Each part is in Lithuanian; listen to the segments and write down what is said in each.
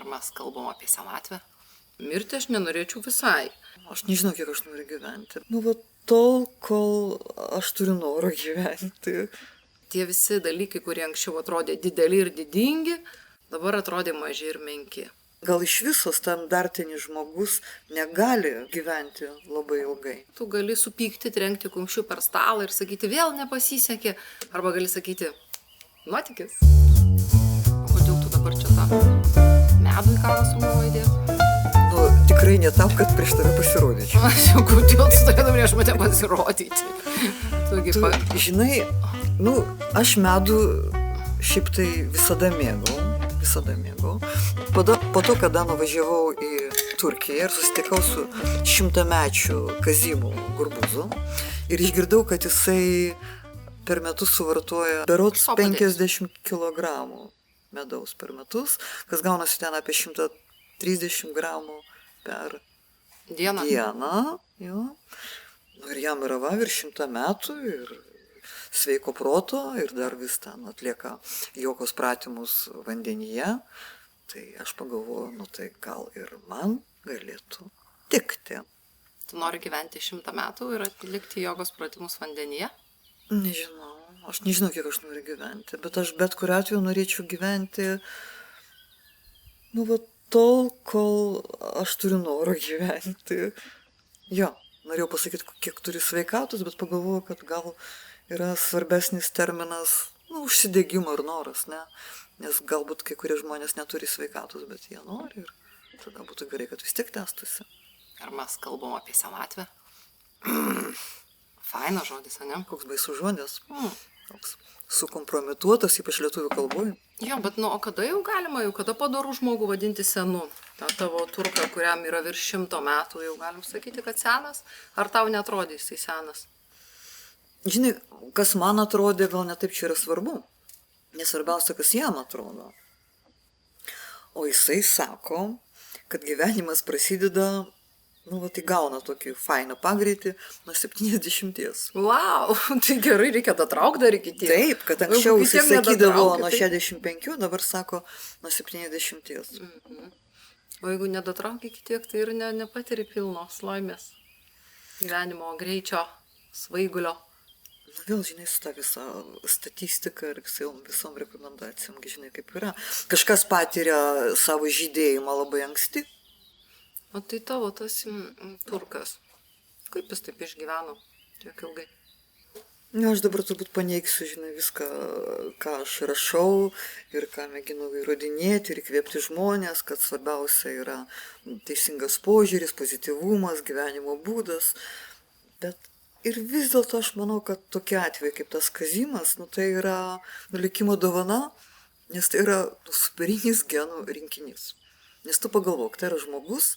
Ar mes kalbam apie senatvę? Mirti aš nenorėčiau visai. Aš nežinau, kiek aš noriu gyventi. Va tol, kol aš turiu norą gyventi. Tie visi dalykai, kurie anksčiau atrodė dideli ir didingi, dabar atrodė maži ir menki. Gal iš viso standartinis žmogus negali gyventi labai ilgai. Tu gali supykti, trenkti kumščiu per stalą ir sakyti, vėl nepasisekė. Arba gali sakyti, nuotykis. O kodėl tu dabar čia tą medų į kavą sugalvojai įdėti? Tikrai ne tam, kad prieš tave pasirodyčiau. Aš jau kodėl tu turėtum prieš mane pasirodyti. Žinai, aš medų šiaip tai visada mėgau. Po to, kada nuvažiavau į Turkiją ir susitikau su 100-mečiu Kazimų Gurbuzu ir išgirdau, kad jisai per metus suvartoja berods 50 kg medaus per metus, kas gaunasi ten apie 130 gramų per dieną. Jo. Ir jam yra virš 100 metų ir sveiko proto ir dar vis ten atlieka jogos pratimus vandenyje. Tai aš pagalvoju, tai gal ir man galėtų tikti. Tu nori gyventi 100 metų ir atlikti jogos pratimus vandenyje? Nežinau. Aš nežinau, kiek aš noriu gyventi, bet aš bet kuriuo atveju norėčiau gyventi tol, kol aš turiu norą gyventi. Jo, norėjau pasakyti, kiek turi sveikatos, bet pagalvoju, kad gal yra svarbesnis terminas užsidegimo ir noras, ne? Nes galbūt kai kurie žmonės neturi sveikatos, bet jie nori ir tada būtų gerai, kad vis tiek tęstųsi. Ar mes kalbam apie senatvę? Fainas žodis, ne? Koks baisus žodis. Toks sukompromituotas, ypač lietuvių kalboje. Jo, bet o kada jau galima, kada padorų žmogų vadinti senu? Ta tavo turka, kuriam yra virš 100 metų, jau galim sakyti, kad senas? Ar tau netrodė jisai senas? Žinai, kas man atrodė, gal ne taip čia yra svarbu. Nesvarbiausia, kas jam atrodo. O jisai sako, kad gyvenimas prasideda, įgauna tokį fainą pagreitį nuo 70. Vau, tai gerai, reikia datraukti dar iki tiek. Taip, kad anksčiau jisai sakydavo nuo 65, dabar sako nuo 70. O jeigu nedatrauki iki tiek, tai ir nepatiri pilnos laimės. Gyvenimo greičio, svaigulio. Vėl, žinai, su ta visa statistika ir visom rekomendacijom, žinai, kaip yra. Kažkas patiria savo žydėjimą labai anksti. O tai tavo tas turkas, kaip jis taip išgyveno tiek ilgai? Aš dabar turbūt paneigsiu, žinai, viską, ką aš rašau ir ką mėginu įrodinėti ir įkvėpti žmonės, kad svarbiausia yra teisingas požiūris, pozityvumas, gyvenimo būdas. Bet ir vis dėlto aš manau, kad tokie atvejai kaip tas Kazimas, tai yra likimo dovana, nes tai yra superinis genų rinkinys. Nes tu pagalvok, tai yra žmogus,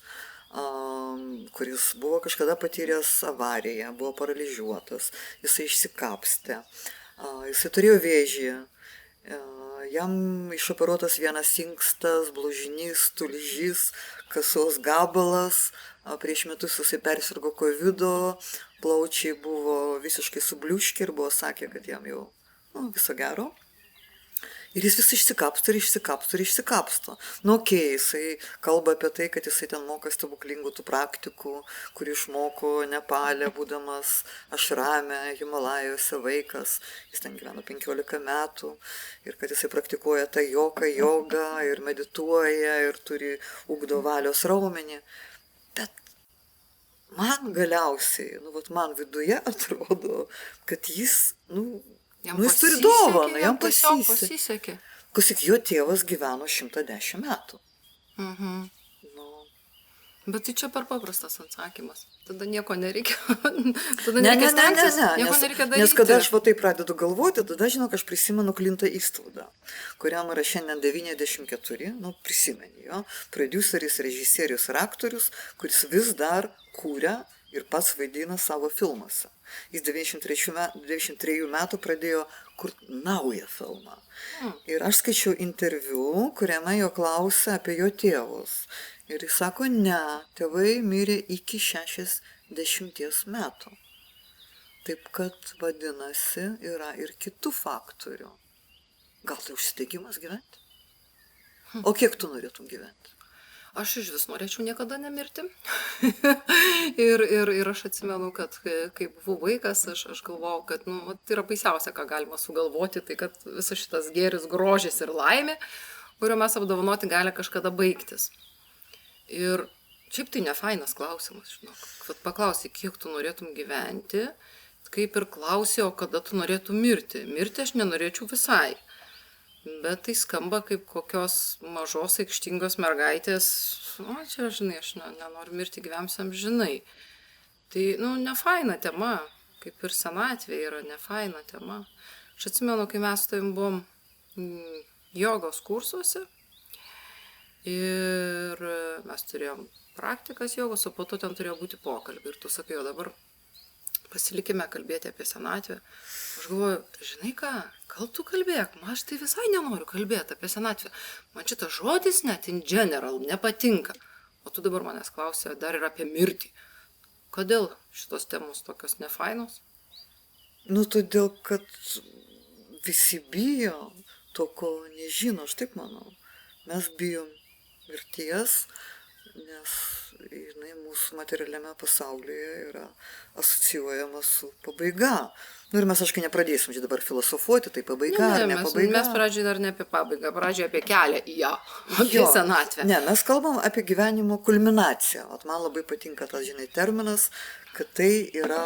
kuris buvo kažkada patyręs avariją, buvo paralyžiuotas, jisai išsikapstė, jisai turėjo vėžį, jam išoperuotas vienas inkstas, blužinys, tulžys, kasos gabalas, prieš metus jisai persirgo kovido, plaučiai buvo visiškai subliuškę ir buvo sakę, kad jam jau viso gero. Ir jis vis išsikapsto. Jisai kalba apie tai, kad jisai ten moka stebuklingų tų praktikų, kurį išmoko Nepale, būdamas ašrame, Himalajuose vaikas. Jis ten gyveno 15 metų ir kad jisai praktikuoja tą jogą ir medituoja ir ugdo valios raumenį. Bet man galiausiai, man viduje atrodo, kad jis, jis turi dovaną, jam pasisekė. Klausyk, jo tėvas gyveno 110 metų. Bet tai čia per paprastas atsakymas. Tada nieko nereikia. Nes kada aš taip pradedu galvoti, tada žinok, aš prisimenu Clintą Eastwoodą, kuriam yra šiandien 94, prisimeni jo, prodiuseris, režisierius ir aktorius, kuris vis dar kūrė ir pats vaidina savo filmuose. Jis 93 metų pradėjo kurti naują filmą. Ir aš skaičiau interviu, kuriame jo klausia apie jo tėvus. Ir jis sako, ne, tėvai mirė iki 60 metų. Taip kad, vadinasi, yra ir kitų faktorių. Gal tai užsidegimas gyventi? O kiek tu norėtum gyventi? Aš iš vis norėčiau niekada nemirti. ir aš atsimenu, kad kai buvau vaikas, aš galvojau, kad tai yra baisiausia, ką galima sugalvoti, tai kad visas šitas gėris, grožis ir laimė, kurio mes apdovanoti gali kažkada baigtis. Ir šiaip tai nefainas klausimas, žinok. Kad paklausai, kiek tu norėtum gyventi, kaip ir klausai, o kada tu norėtum mirti. Mirti aš nenorėčiau visai. Bet tai skamba kaip kokios mažos aikštingos mergaitės, čia, žinai, aš nenoriu mirti, gyvensiam, žinai. Tai, nefaina tema, kaip ir senatvė yra nefaina tema. Aš atsimenu, kai mes su tavim buvom jogos kursuose ir mes turėjom praktikas jogos, o po to ten turėjo būti pokalbį. Ir tu sakai, o dabar pasilikime kalbėti apie senatvę. Aš galvoju, žinai ką, gal tu kalbėk, aš tai visai nenoriu kalbėti apie senatvę. Man šitas žodis net in general nepatinka. O tu dabar manęs klausia dar ir apie mirtį. Kodėl šitos temos tokios nefainos? Todėl, kad visi bijo to, ko nežino, aš taip manau. Mes bijom mirties, nes jinai mūsų materialiame pasaulyje yra asocijuojama su pabaiga. Ir mes, aišku, nepradėsim čia dabar filosofuoti, tai pabaiga ar ne pabaiga. Mes pradžiai dar ne apie pabaigą, pradžiai apie kelią į ją, apie senatvę. Ne, mes kalbam apie gyvenimo kulminaciją. Man labai patinka tas, žinai, terminas, kad tai yra,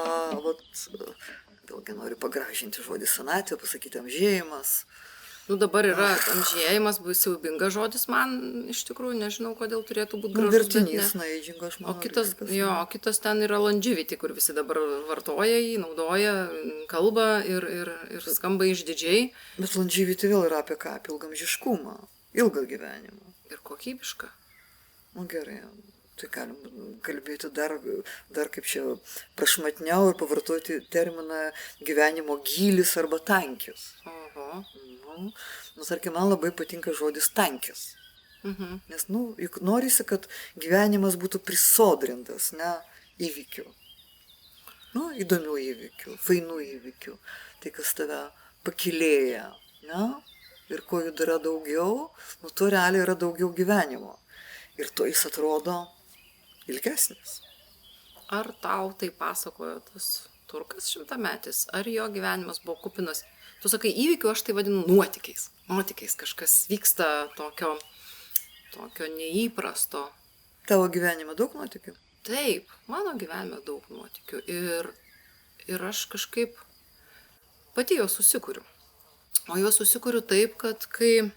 vėlgi noriu pagražinti žodį senatvė, pasakyti amžėjimas. Dabar yra amžėjimas, bus siaubingas žodis man, iš tikrųjų, nežinau, kodėl turėtų būti gražus. Vertinys, naidžingo, aš manau. O kitas ten yra longevity, kur visi dabar vartoja jį, naudoja, kalba ir skamba išdidžiai. Bet longevity vėl yra apie ką? Apie ilgamžiškumą, ilgą gyvenimą. Ir kokybišką. Gerai, tai galim kalbėti dar kaip čia prašmatniau ir pavartoti terminą gyvenimo gylis arba tankis. Oho. Tarkim, man labai patinka žodis tankis. Nes, juk norisi, kad gyvenimas būtų prisodrintas, ne, įvykių. Įdomių įvykių, fainų įvykių. Tai, kas tave pakilėja, ne? Ir ko jų yra daugiau, to realiai yra daugiau gyvenimo. Ir to jis atrodo ilgesnis. Ar tau tai pasakojo tas turkas šimtametis, ar jo gyvenimas buvo kupinas? Tu sakai įvykių, aš tai vadinu nuotykiais. Nuotykiais kažkas vyksta tokio neįprasto. Tavo gyvenime daug nuotykių? Taip, mano gyvenime daug nuotykių. Ir aš kažkaip pati juos susikuriu. O juos susikuriu taip, kad kai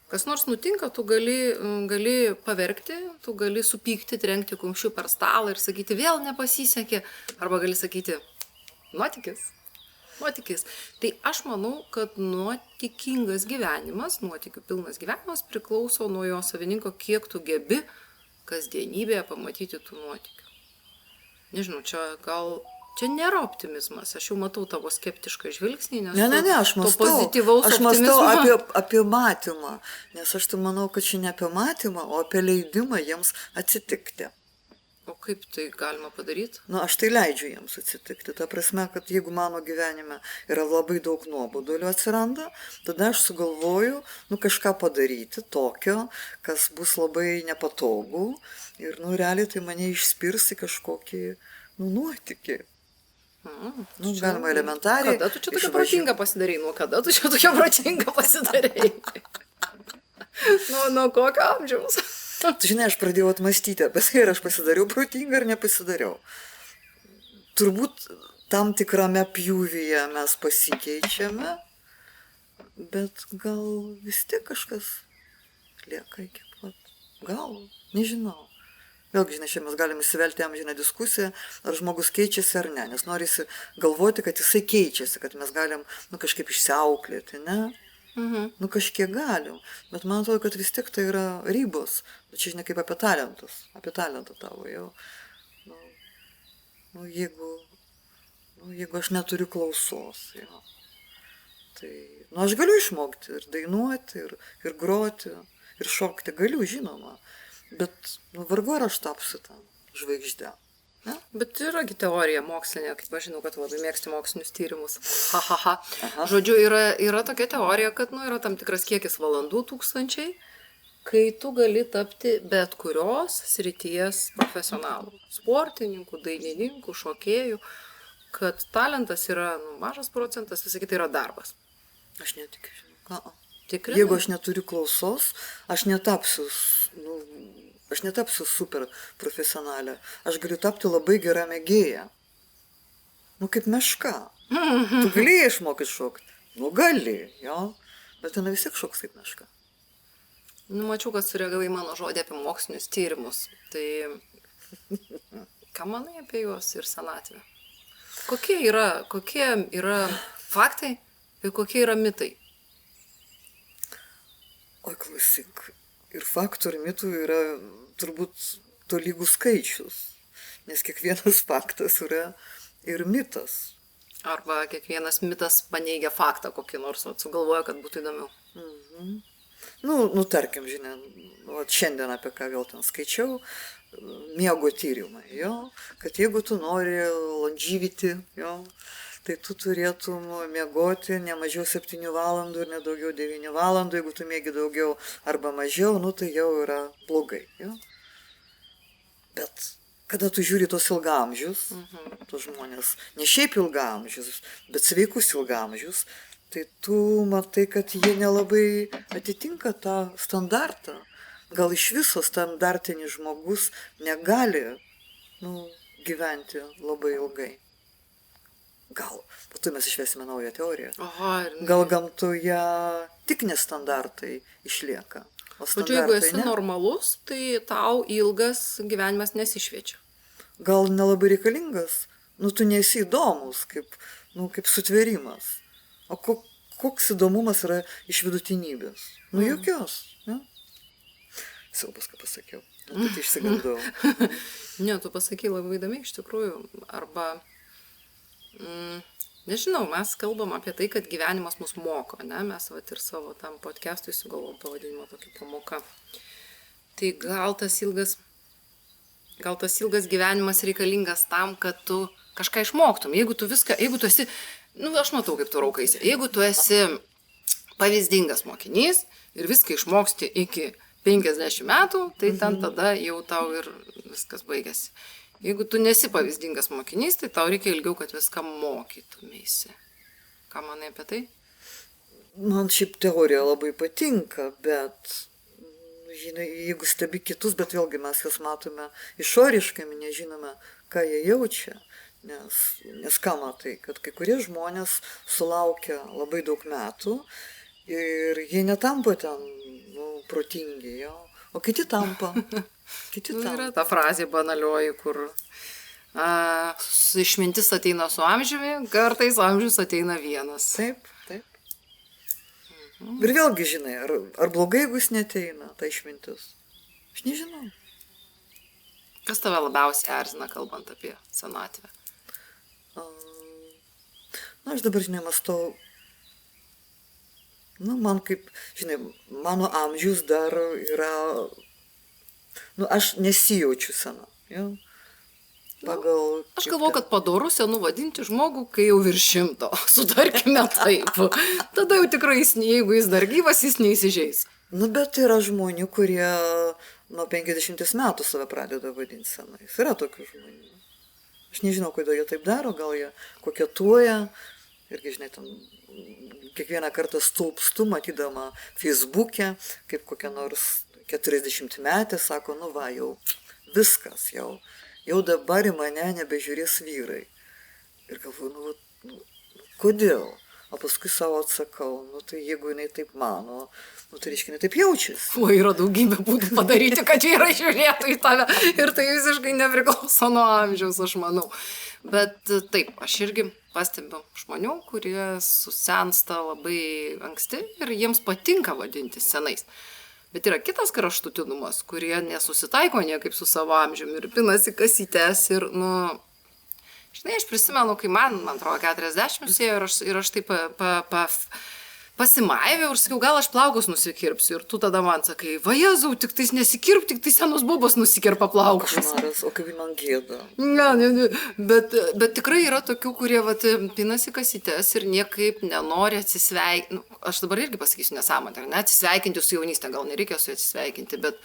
kas nors nutinka, tu gali paverkti, tu gali supykti, trenkti kumščiu per stalą ir sakyti, vėl nepasisekė. Arba gali sakyti, nuotykis. Tai aš manau, kad nuotykingas gyvenimas, nuotykių pilnas gyvenimas priklauso nuo jo savininko, kiek tu gebi kasdienybėje pamatyti tų nuotykių. Nežinau, čia nėra optimizmas, aš jau matau tavo skeptišką žvilgsnį, nes ne, aš mąstau apie matymą, nes aš tai manau, kad čia ne apie matymą, o apie leidimą jiems atsitikti. O kaip tai galima padaryti? Aš tai leidžiu jiems atsitikti. Ta prasme, kad jeigu mano gyvenime yra labai daug nuobodulio atsiranda, tada aš sugalvoju, kažką padaryti tokio, kas bus labai nepatogu ir, realiai tai mane išspirs į kažkokį, nuotykį. Galima elementariai. Kada tu čia tokia protinga pasidarei? Nuo kokio amžiaus? Tu žinai, aš pradėjau atmastyti apie tai, ar aš pasidariau protingą ar nepasidariau. Turbūt tam tikrame pjūvyje mes pasikeičiame, bet gal vis tiek kažkas lieka iki pat. Gal, nežinau. Vėlgi, žinai, čia mes galime įsivelti amžiną diskusiją, ar žmogus keičiasi ar ne, nes norisi galvoti, kad jisai keičiasi, kad mes galim kažkaip išsiauklėti, ne? Kažkiek galim, bet man atrodo, kad vis tiek tai yra ribos. Čia žinai kaip apie talentus, apie talentą tavo jau. Jeigu aš neturiu klausos, jo, tai, aš galiu išmokti ir dainuoti, ir groti, ir šokti, galiu, žinoma, bet, vargu ar aš tapsiu tam žvaigždę. Ne? Bet yragi teorija mokslinė, kaip aš žinau, kad labai mėgsti mokslinius tyrimus. Žodžiu, yra tokia teorija, kad yra tam tikras kiekis valandų tūkstančiai, kai tu gali tapti bet kurios srities profesionalų. Sportininkų, dainininkų, šokėjų, kad talentas yra mažas procentas, visą kitą yra darbas. Aš netikiu, žinau. Tikrai? Jeigu aš neturiu klausos, aš netapsiu super profesionalė. Aš galiu tapti labai gerą mėgėją. Kaip meška. Tu gali išmokyti šokti? Gali, jo. Bet jinai vis tiek šoks kaip meška. Mačiau, kad sureagavai mano žodį apie mokslinius tyrimus. Tai ką manai apie juos ir senatvę? Kokie yra faktai ir kokie yra mitai? Oi, klausyk. Ir faktų ir mitų yra turbūt tolygų skaičius. Nes kiekvienas faktas yra ir mitas. Arba kiekvienas mitas paneigia faktą kokį nors, sugalvoja, kad būtų įdomiau. Tarkim, žinia, šiandien apie ką vėl ten skaičiau, miego tyrimai, jo, kad jeigu tu nori longevity, jo, tai tu turėtum miegoti ne mažiau 7 valandų ir ne daugiau 9 valandų, jeigu tu miegi daugiau arba mažiau, tai jau yra blogai, jo. Bet kada tu žiūri tos ilgaamžius, tos žmonės, ne šiaip ilgaamžius, bet sveikus ilgaamžius, tai tu matai, kad jie nelabai atitinka tą standartą. Gal iš viso standartinis žmogus negali gyventi labai ilgai. Gal, po to mes išvesime naują teoriją. Gal gamtoje tik nestandartai išlieka. Tačiau jeigu esi normalus, tai tau ilgas gyvenimas nesišviečia. Gal nelabai reikalingas? Tu nesi įdomus, kaip sutvėrimas. O koks įdomumas yra iš vidutinybės? Jokios. Ne? Siaubas, ką pasakiau. Tai išsigandau. Ne, tu pasakai labai įdomiai iš tikrųjų. Arba, nežinau, mes kalbam apie tai, kad gyvenimas mus moko, ne? Mes ir savo tam podcastui sugalvom pavadinimą tokį pamoką. Tai gal tas ilgas gyvenimas reikalingas tam, kad tu kažką išmoktum. Jeigu tu esi, aš matau, kaip tu raukaisi. Jeigu tu esi pavyzdingas mokinys ir viską išmoksti iki 50 metų, tai ten tada jau tau ir viskas baigėsi. Jeigu tu nesi pavyzdingas mokinys, tai tau reikia ilgiau, kad viską mokytumėsi. Ką manai apie tai? Man šiaip teorija labai patinka, bet jeigu stebi kitus, bet vėlgi mes juos matome išoriškai, nežinome, ką jie jaučia. Nes ką matai, kad kai kurie žmonės sulaukia labai daug metų ir jie netampa ten protingi, jo, o kiti tampa. Yra ta frazė banalioji, kur išmintis ateina su amžiumi, kartais amžius ateina vienas. Taip. Ir vėlgi, žinai, ar blogai, jeigu jis neteina, ta išmintis? Aš nežinau. Kas tave labiausiai erzina, kalbant apie senatvę? Aš dabar, žinai, mąstau, man kaip, žinai, mano amžius dar yra, aš nesijaučiu sena, jo? Aš galvoju, kad padoru senu vadinti žmogų, kai jau virš 100, sutarkime taip. Tada jau tikrai, jeigu jis dar gyvas, jis neįsižeis. Bet yra žmonių, kurie nuo 50 metų save pradeda vadinti senais. Yra tokių žmonių. Aš nežinau, kodėl jie taip daro, gal jie koketuoja. Irgi, žinai, ten kiekvieną kartą stulpstu, matydama Facebook'e, kaip kokia nors 40 metė, sako, jau viskas, jau dabar į mane nebežiūrės vyrai. Ir galvoju, kodėl? O paskui savo atsakau, tai jeigu jinai taip mano, tai reiškia, jinai taip jaučiasi. Yra daugybė būdų padaryti, kad vyrai žiūrėtų į tave ir tai visiškai nepriklauso nuo amžiaus, aš manau. Bet taip, aš irgi pastebiu žmonių, kurie susensta labai anksti ir jiems patinka vadinti senais. Bet yra kitas kraštutinumas, kurie nesusitaiko niekaip su savo amžiumi ir pinasi kasytes ir, žinai, aš prisimenu, kai man atrodo, 40 sėjo ir aš taip pasimaiviau ir sakiau, gal aš plaukus nusikirpsiu. Ir tu tada man sakai, va Jėzau, tik tais nesikirp, tik tai senos bobos nusikirpa plaukus. Košmaras, o kaip man gėda. Ne. Bet tikrai yra tokių, kurie vat, pinasi kasytes ir niekaip nenori atsisveikinti. Aš dabar irgi pasakysiu nesąmonę, ne atsisveikinti su jaunystė, gal nereikia su atsisveikinti, bet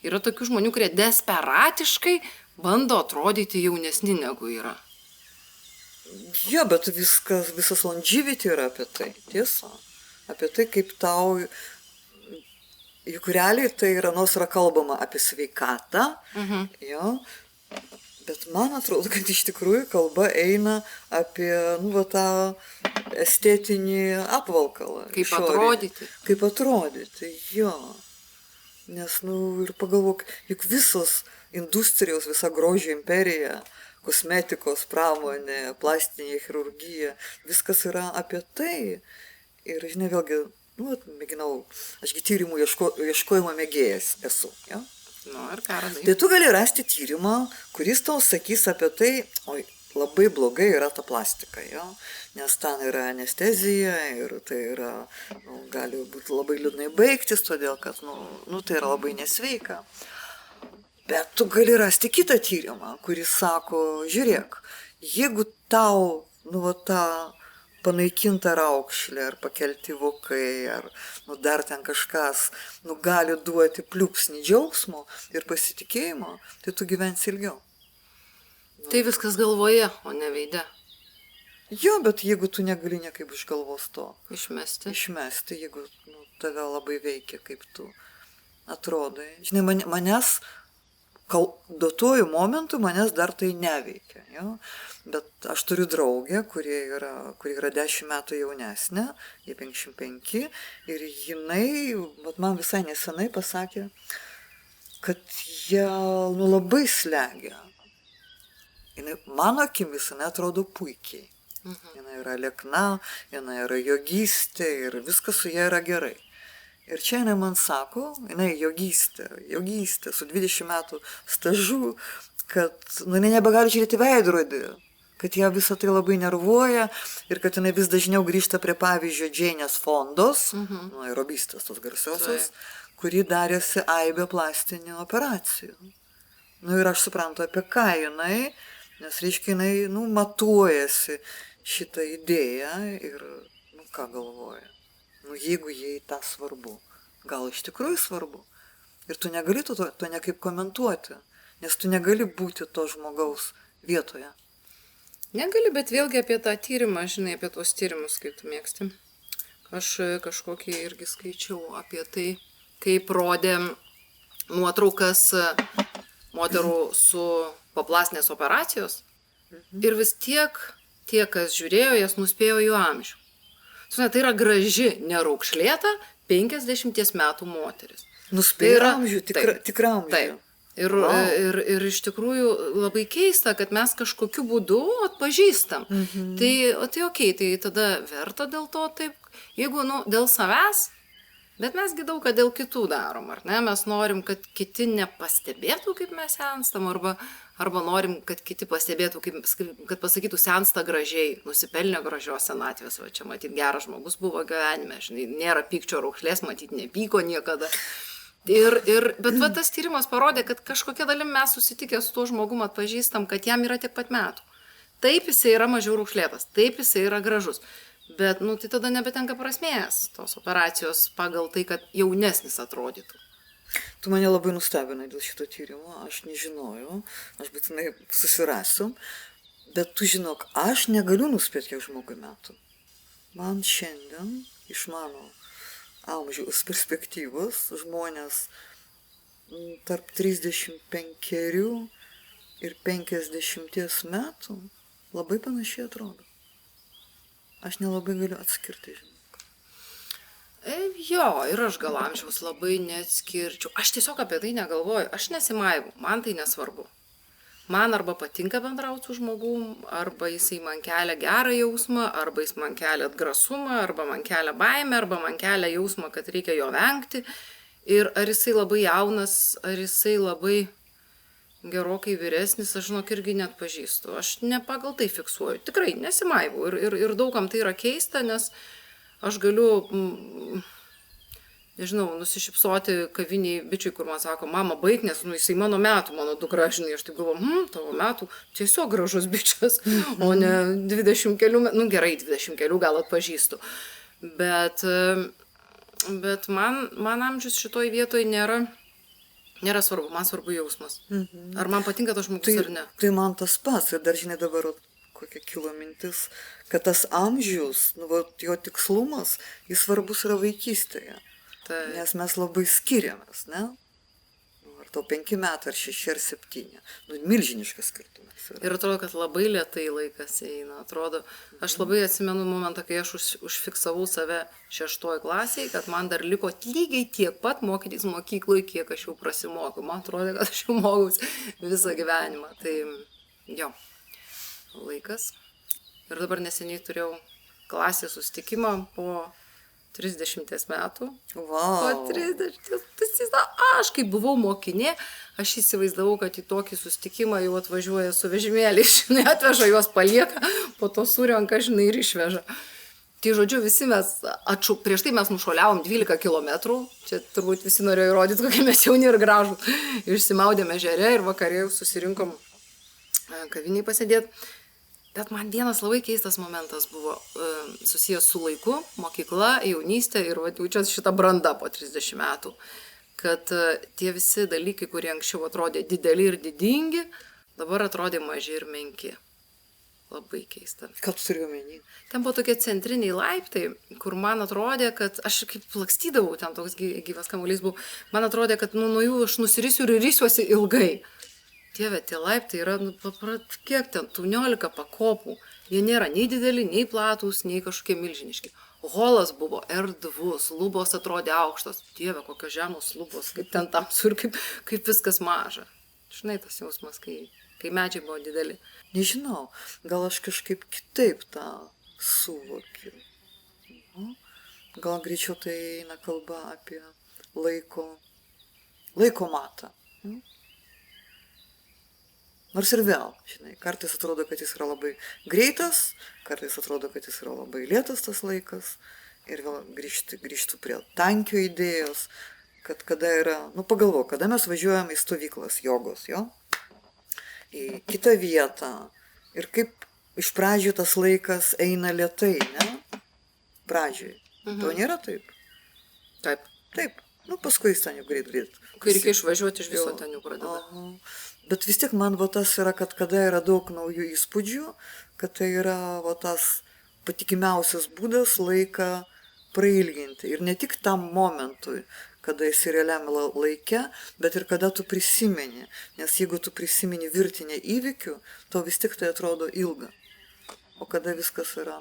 yra tokių žmonių, kurie desperatiškai bando atrodyti jaunesni negu yra. Jo, bet visas longevity yra apie tai, tiesa. Apie tai, kaip tau, juk realiai tai yra, nors yra kalbama apie sveikatą, jo, bet man atrodo, kad iš tikrųjų kalba eina apie, tą estetinį apvalkalą. Kaip atrodyti. Kaip atrodyti, jo. Nes, ir pagalvok, juk visos industrijos, visa grožio imperija, kosmetikos pramonė, plastinė chirurgija, viskas yra apie tai. Ir, žinai, vėlgi, mėginau, ašgi tyrimų ieškojimo mėgėjas esu, jo? Ir ką radai? Tai tu gali rasti tyrimą, kuris tau sakys apie tai, labai blogai yra ta plastika, jo? Nes ten yra anestezija ir tai yra, gali būti labai liūdnai baigtis, todėl kad, tai yra labai nesveika. Bet tu gali rasti kitą tyrimą, kuris sako, žiūrėk, jeigu tau, tą panaikinta raukšlė, ar pakelti vokai, ar dar ten kažkas, gali duoti pliūpsnį džiaugsmo ir pasitikėjimo, tai tu gyvensi ilgiau. Tai viskas galvoje, o ne veide. Jo, bet jeigu tu negali niekaip iš galvos to Išmesti, jeigu tave labai veikia, kaip tu atrodai. Žinai, manęs, duotuoju momentu manęs dar tai neveikia, jo? Bet aš turiu draugę, kuri yra 10 metų jaunesnė, jie 55, ir jinai, man visai nesenai pasakė, kad jie labai slegia. Mano akimis jinai atrodo puikiai. Jinai yra liekna, jinai yra jogistė ir viskas su ja yra gerai. Ir čia jinai man sako, jinai jogistė su 20 metų stažu, kad jinai nebegali žiūrėti veidrodį, kad ją visą tai labai nervuoja ir kad jinai vis dažniau grįžta prie pavyzdžio Džeinės Fondos, aerobistės tos garsiosios, kuri darėsi aibę plastinių operacijų. Ir aš suprantu apie ką jinai, nes reiškia jinai, matuojasi šitą idėją ir, ką galvoja. Jeigu jai tą svarbu, gal iš tikrųjų svarbu. Ir tu negali to nekaip komentuoti, nes tu negali būti to žmogaus vietoje. Negali, bet vėlgi apie tą tyrimą, žinai, apie tuos tyrimus, kaip tu mėgsti. Aš kažkokį irgi skaičiau apie tai, kaip rodė nuotraukas moterų po plastinės operacijos. Ir vis tiek tie, kas žiūrėjo, jas nuspėjo jų amžių. Tai yra graži, neraukšlėta 50 metų moteris. Nuspėjo amžių, tikrą amžių. Taip. Ir iš tikrųjų labai keista, kad mes kažkokiu būdu atpažįstam. Tai okei, tai tada verta dėl to taip, jeigu, dėl savęs, bet mesgi daug ką dėl kitų darom, ar ne? Mes norim, kad kiti nepastebėtų, kaip mes senstam, arba norim, kad kiti pastebėtų, kad pasakytų sensta gražiai, nusipelnė gražios senatvės, va čia matyt geras žmogus buvo gyvenime, žinai, nėra pykčio raukšlės, matyt nepyko niekada. Bet tas tyrimas parodė, kad kažkokia dalim mes susitikę su tuo žmogum atpažįstam, kad jam yra tiek pat metų. Taip jisai yra mažiau raukšlėtas, taip jisai yra gražus. Bet, tai tada nebetenka prasmės tos operacijos pagal tai, kad jaunesnis atrodytų. Tu mane labai nustebinai dėl šito tyrimo, aš nežinojau, aš būtinai susirasiu, bet tu žinok, aš negaliu nuspėti, kiek žmogui metų. Man šiandien iš mano amžiaus perspektyvos žmonės tarp 35 ir 50 metų labai panašiai atrodo. Aš nelabai galiu atskirti, žinok. Jo, ir aš gal amžiaus labai neatskirčiau. Aš tiesiog apie tai negalvoju, aš nesimaivu, man tai nesvarbu. Man arba patinka bendrauti su žmogum, arba jisai man kelia gerą jausmą, arba jis man kelia atgrasumą, arba man kelia baimę, arba man kelia jausmą, kad reikia jo vengti. Ir ar jisai labai jaunas, ar jisai labai gerokai vyresnis, aš žinok irgi net pažįstu. Aš ne pagal tai fiksuoju, tikrai nesimaivu. Ir daugam tai yra keista, nes aš galiu, nežinau, nusišypsoti kaviniai bičiui, kur man sako, mama, baig, nes jisai mano metų, mano dukra, žinai, aš taip galvoju, tavo metų, tiesiog gražus bičias, o ne 20 kelių metų, gerai, 20 kelių gal atpažįstu. Bet man amžius šitoj vietoj nėra svarbu, man svarbu jausmas. Ar man patinka tas žmogus ar ne? Tai man tas pats, ir dar žinai dabar kokia kilo mintis, kad tas amžius, jo tikslumas, jis svarbus yra vaikystėje. Nes mes labai skiriamės, ne? Ar tau 5 metai, ar 6, ar 7. Milžiniškas skirtumas. Ir atrodo, kad labai lėtai laikas eina. Atrodo, aš labai atsimenu momentą, kai aš užfiksavau save 6 klasėje, kad man dar liko lygiai tiek pat mokytis mokykloje, kiek aš jau prasimokau. Man atrodo, kad aš jau mokaus visą gyvenimą. Tai jo, laikas. Ir dabar neseniai turėjau klasės susitikimą po 30 metų. Wow. Po 30. Aš kai buvau mokinė, aš įsivaizdavau, kad į tokį susitikimą jau atvažiuoja su vežimėlį, žinai, atveža juos palieka, po to surenka, žinai, ir išveža. Tai žodžiu, visi mes, prieš tai mes nušuoliavom 12 kilometrų, čia turbūt visi norėjo įrodyti, kokie mes jauni ir gražų. Išsimaudėme ežere ir vakarė susirinkom kaviniai pasėdėti. Bet man vienas labai keistas momentas buvo susijęs su laiku, mokykla, jaunystė ir čia šita branda po 30 metų. Kad tie visi dalykai, kurie anksčiau atrodė dideli ir didingi, dabar atrodė maži ir menki. Labai keista. Ką tu turiu omeny? Ten buvo tokie centriniai laiptai, kur man atrodė, kad aš kaip lakstydavau, ten toks gyvas kamuolys buvo, man atrodė, kad nuo jų aš nusirisiu ir risiuosi ilgai. Dieve, tie laiptai yra, kiek ten, 18 pakopų. Jie nėra nei dideli, nei platūs, nei kažkokie milžiniški. Holas buvo erdvus, lubos atrodė aukštos. Dieve, kokios žemos lubos, kaip ten tamsu ir kaip viskas maža. Žinai, tas jausmas, kai medžiai buvo dideli. Nežinau, gal aš kažkaip kitaip tą suvokiu. Gal greičiau tai eina kalba apie laiko matą. Nors ir vėl, žinai, kartais atrodo, kad jis yra labai greitas, kartais atrodo, kad jis yra labai lėtas tas laikas. Ir vėl grįžtu prie tankio idėjos, kad kada yra, pagalvok, kada mes važiuojam į stovyklas jogos, jo? Į kitą vietą. Ir kaip iš pradžių tas laikas eina lėtai, ne? Pradžiui. To nėra taip? Taip. Taip. Paskui jis ten jau greit. Kai reikia išvažiuoti iš viso ten jau pradeda. Bet vis tiek man tas yra, kad kada yra daug naujų įspūdžių, kad tai yra tas patikimiausias būdas laiką prailginti. Ir ne tik tam momentui, kada esi realiam laike, bet ir kada tu prisimeni. Nes jeigu tu prisimeni virtinę įvykių, to vis tik tai atrodo ilga. O kada viskas yra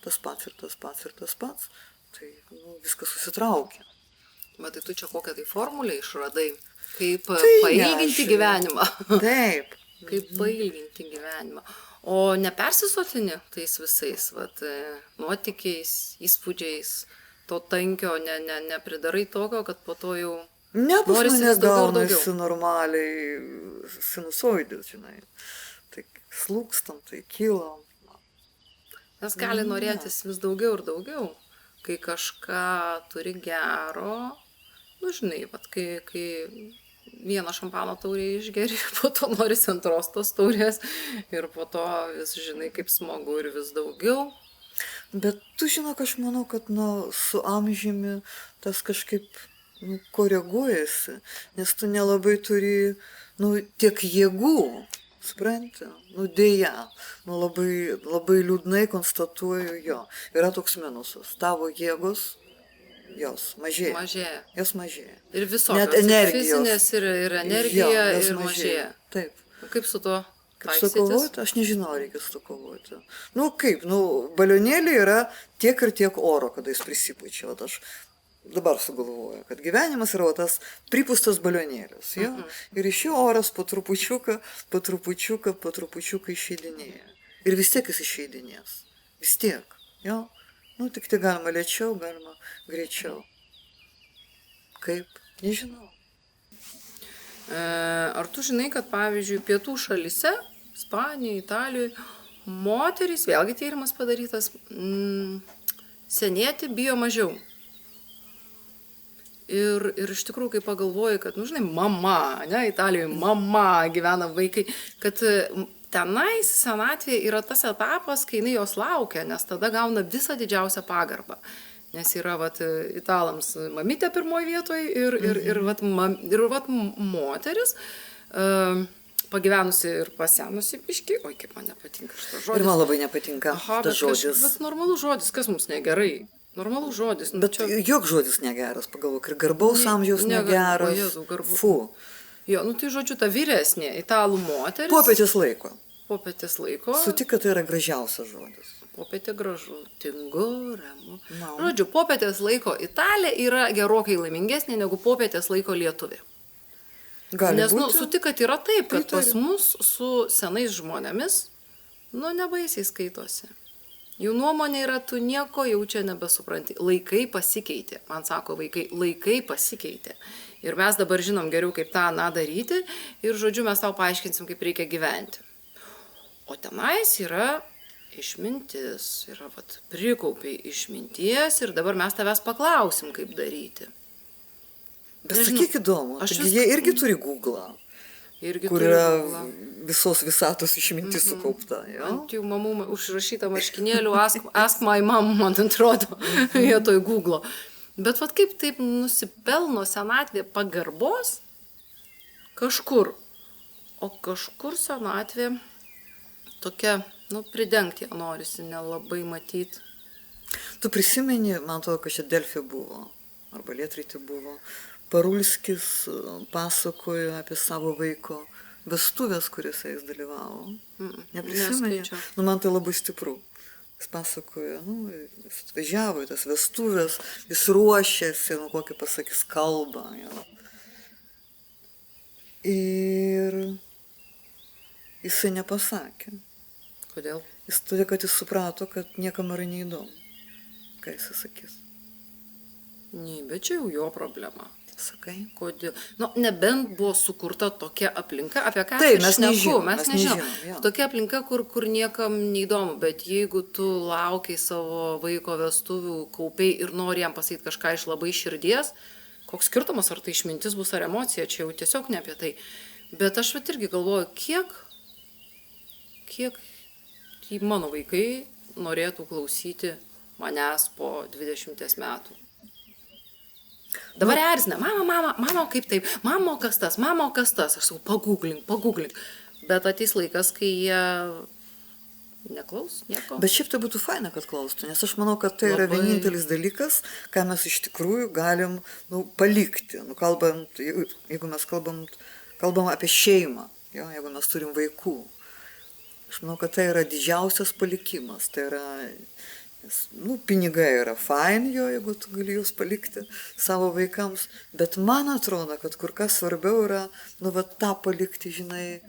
tas pats ir tas pats ir tas pats, tai viskas susitraukia. Bet tai tu čia kokią tai formulę išradai? Kaip tai pailginti gyvenimą. Taip. Kaip pailginti gyvenimą. O nepersisotini tais visais, nuotykiais, įspūdžiais, to tankio, nepridarai tokio, kad po to jau norisi vis daugiau ir daugiau. Normaliai sinusoidės, žinai. Tai slūkstam, tai kylam. Nes gali norėtis vis daugiau ir daugiau. Kai kažką turi gero, žinai, kai vieną šampano taurę išgeri, po to norisi antros tos taurės ir po to vis žinai, kaip smagu ir vis daugiau. Bet tu žinok, aš manau, kad su amžiumi tas kažkaip koreguojasi, nes tu nelabai turi tiek jėgų, supranti, dėja, labai liūdnai konstatuoju jo. Yra toks minusas, tavo jėgos, jos mažėja. Jos mažėja. Ir visokios, ir fizinės, ir energija, ir mažėja. Taip. Kaip su to Kaip su kovoti? Aš nežinau, reikia su to kovoti. Balionėliai yra tiek ir tiek oro, kada jis prisipučia. Aš dabar sugalvoju, kad gyvenimas yra tas pripūstas balionėlis. Ja? Ir iš jo oras po trupučiuką išeidinėja. Ir vis tiek jis išeidinės. Vis tiek. Ja? Tik tai galima lėčiau, galima greičiau. Kaip? Nežinau. Ar tu žinai, kad pavyzdžiui pietų šalyse, Ispanijoje, Italijoje, moterys, vėlgi tyrimas padarytas, senėti bijo mažiau. Ir iš tikrųjų, kai pagalvoju, kad, žinai, mama, ne, Italijoje mama gyvena vaikai, kad tenais senatvė yra tas etapas, kai jinai jos laukia, nes tada gauna visą didžiausią pagarbą. Nes yra, italams mamytė pirmoje vietoje ir moteris, pagyvenusi ir pasenusi biški, oi, kaip man nepatinka šitas žodis. Ir man labai nepatinka tas žodis. Bet normalus žodis, kas mums negerai? Normalus žodis. Bet jok žodis negeras, pagalvok, ir garbaus amžiaus negeras. Fu. Jo, tai žodžiu, ta vyresnė italų moteris. Popietės laiko. Popietės laiko. Sutik, kad tai yra gražiausias žodis. Popietė gražu, tingu, ramu. Žodžiu, popietės laiko Italė yra gerokai laimingesnė negu popietės laiko Lietuvė. Gali būti. Nes, sutik, kad yra taip, kad pas mus su senais žmonėmis, nebaisiai skaitosi. Jų nuomonė yra, tu nieko jau čia nebesupranti. Laikai pasikeitė. Man sako vaikai, laikai pasikeitė. Ir mes dabar žinom geriau, kaip tą daryti. Ir, žodžiu, mes tau paaiškinsim, kaip reikia gyventi. O tenais yra išmintis. Yra, prikaupiai išminties ir dabar mes tavęs paklausim, kaip daryti. Bet sakyk įdomu, jie irgi turi Google. Kur yra visos visatos išmintis sukaupta. Ant jų mamų užrašyta marškinėlių ask my mom, man atrodo, vietoj Google. Bet kaip taip nusipelno senatvė pagarbos kažkur. O kažkur senatvė tokia, pridengti ją norisi, nelabai matyti. Tu prisimeni, man atrodo, kad čia Delfi buvo, arba Lietrytė buvo. Parulskis pasakojo apie savo vaiko vestuvės, kuriuose jis dalyvavo. Neprisimeni? Man tai labai stipru. Jis pasakojo, jis atvažiavo į tas vestuvės, jis ruošėsi, kokį pasakys kalbą. Ir jisai nepasakė. Kodėl? Jis todėl, kad jis suprato, kad niekam yra neįdomu, ką jis sakys. Ne, bet čia jau jo problema. Sakai? Kodėl? Nebent buvo sukurta tokia aplinka, apie ką aš šneku, mes nežinom. Tokia aplinka, kur niekam neįdomu, bet jeigu tu laukiai savo vaiko vestuvių, kaupiai ir nori jam pasakyti kažką iš labai širdies, koks skirtumas, ar tai išmintis bus ar emocija, čia jau tiesiog ne apie tai. Bet aš irgi galvoju, kiek mano vaikai norėtų klausyti manęs po 20 metų. Dabar erzina, mama, kaip taip, mama, kas tas, aš sakau, pagūglink. Bet ateis laikas, kai jie neklaus nieko. Bet šiaip tai būtų faina, kad klaustų, nes aš manau, kad tai yra vienintelis dalykas, ką mes iš tikrųjų galim palikti. Jeigu mes kalbam apie šeimą, jeigu mes turim vaikų. Aš manau, kad tai yra didžiausias palikimas, tai yra... Pinigai yra fain jeigu tu gali juos palikti savo vaikams, bet man atrodo, kad kur kas svarbiau yra, tą palikti, žinai,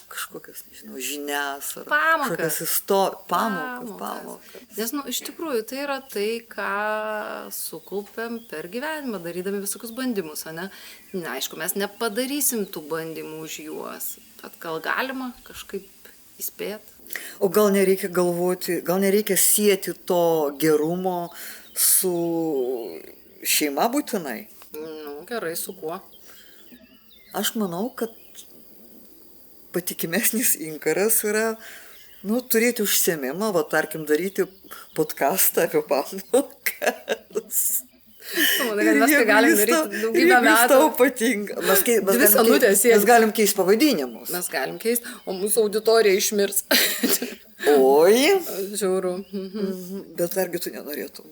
kažkokias, nežinau, žinias ar kažkokias pamokas. Nes, iš tikrųjų, tai yra tai, ką sukaupėm per gyvenimą, darydami visokius bandymus, ne? Aišku, mes nepadarysim tų bandymų už juos, bet gal galima kažkaip įspėti. O gal nereikia galvoti, gal nereikia sieti to gerumo su šeima būtinai? Gerai, su kuo? Aš manau, kad patikimesnis inkaras yra, turėti užsiėmimą, tarkim, daryti podcastą apie pamokas. Mes tai galim daryti daugybę metų. Jeigu tau patinka. Mes galim keisti pavadinimus. Mes galim keisti, o mūsų auditorija išmirs. Oi. Žiauru. Bet argi tu nenorėtum?